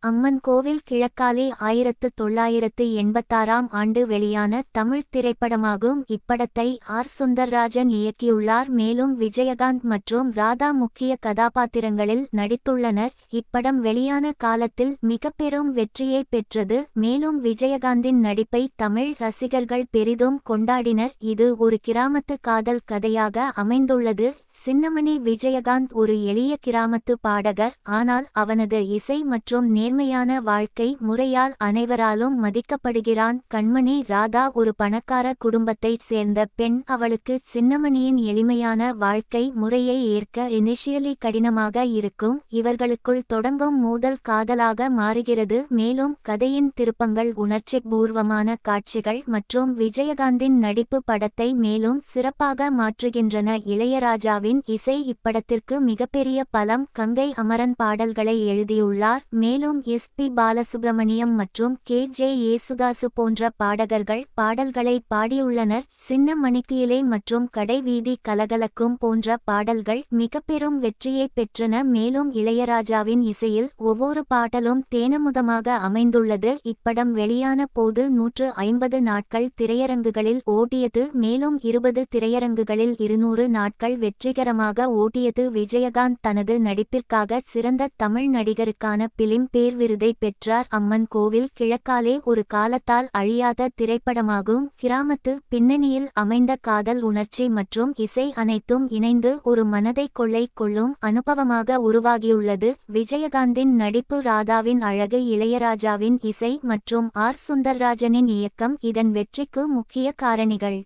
அம்மன் கோவில் கிழக்காலே 1986ஆம் ஆண்டு வெளியான தமிழ் திரைப்படமாகும். இப்படத்தை ஆர். சுந்தர்ராஜன் இயக்கியுள்ளார். மேலும் விஜயகாந்த் மற்றும் ராதா முக்கிய கதாபாத்திரங்களில் நடித்துள்ளனர். இப்படம் வெளியான காலத்தில் மிக பெரும் வெற்றியை பெற்றது. மேலும் விஜயகாந்தின் நடிப்பை தமிழ் ரசிகர்கள் பெரிதும் கொண்டாடினர். இது ஒரு கிராமத்து காதல் கதையாக அமைந்துள்ளது. சின்னமணி விஜயகாந்த் ஒரு எளிய கிராமத்து பாடகர். ஆனால் அவனது இசை மற்றும் நேர்மையான வாழ்க்கை முறையால் அனைவராலும் மதிக்கப்படுகிறான். கண்மணி ராதா ஒரு பணக்கார குடும்பத்தைச் சேர்ந்த பெண். அவளுக்கு சின்னமணியின் எளிமையான வாழ்க்கை முறையை ஏற்க இனிஷியலி கடினமாக இருக்கும். இவர்களுக்குள் தொடங்கும் மோதல் காதலாக மாறுகிறது. மேலும் கதையின் திருப்பங்கள், உணர்ச்சிபூர்வமான காட்சிகள் மற்றும் விஜயகாந்தின் நடிப்பு படத்தை மேலும் சிறப்பாக மாற்றுகின்றன. இளையராஜாவின் இசை இப்படத்திற்கு மிகப்பெரிய பலம். கங்கை அமரன் பாடல்களை எழுதியுள்ளார். மேலும் எஸ்.பி. பாலசுப்ரமணியம் மற்றும் கே.ஜே. யேசுதாசு போன்ற பாடகர்கள் பாடல்களை பாடியுள்ளனர். சின்ன மணிக்கியிலே மற்றும் கடைவீதி கலகலக்கும் போன்ற பாடல்கள் மிக பெரும் வெற்றியை பெற்றன. மேலும் இளையராஜாவின் இசையில் ஒவ்வொரு பாடலும் தேனமுதமாக அமைந்துள்ளது. இப்படம் வெளியான போது 150 நாட்கள் திரையரங்குகளில் ஓடியது. மேலும் 20 திரையரங்குகளில் 200 நாட்கள் வெற்றிகரமாக ஓடியது. விஜயகாந்த் தனது நடிப்பிற்காக சிறந்த தமிழ் நடிகருக்கான பிலிம் பேர் விருதை பெற்றார். அம்மன் கோவில் கிழக்காலே ஒரு காலத்தால் அழியாத திரைப்படமாகும். கிராமத்து பின்னணியில் அமைந்த காதல், உணர்ச்சி மற்றும் இசை அனைத்தும் இணைந்து ஒரு மனதை கொள்ளை கொள்ளும் அனுபவமாக உருவாகியுள்ளது. விஜயகாந்தின் நடிப்பு, ராதாவின் அழகு, இளையராஜாவின் இசை மற்றும் ஆர். சுந்தர்ராஜனின் இயக்கம் இதன் வெற்றிக்கு முக்கிய காரணிகள்.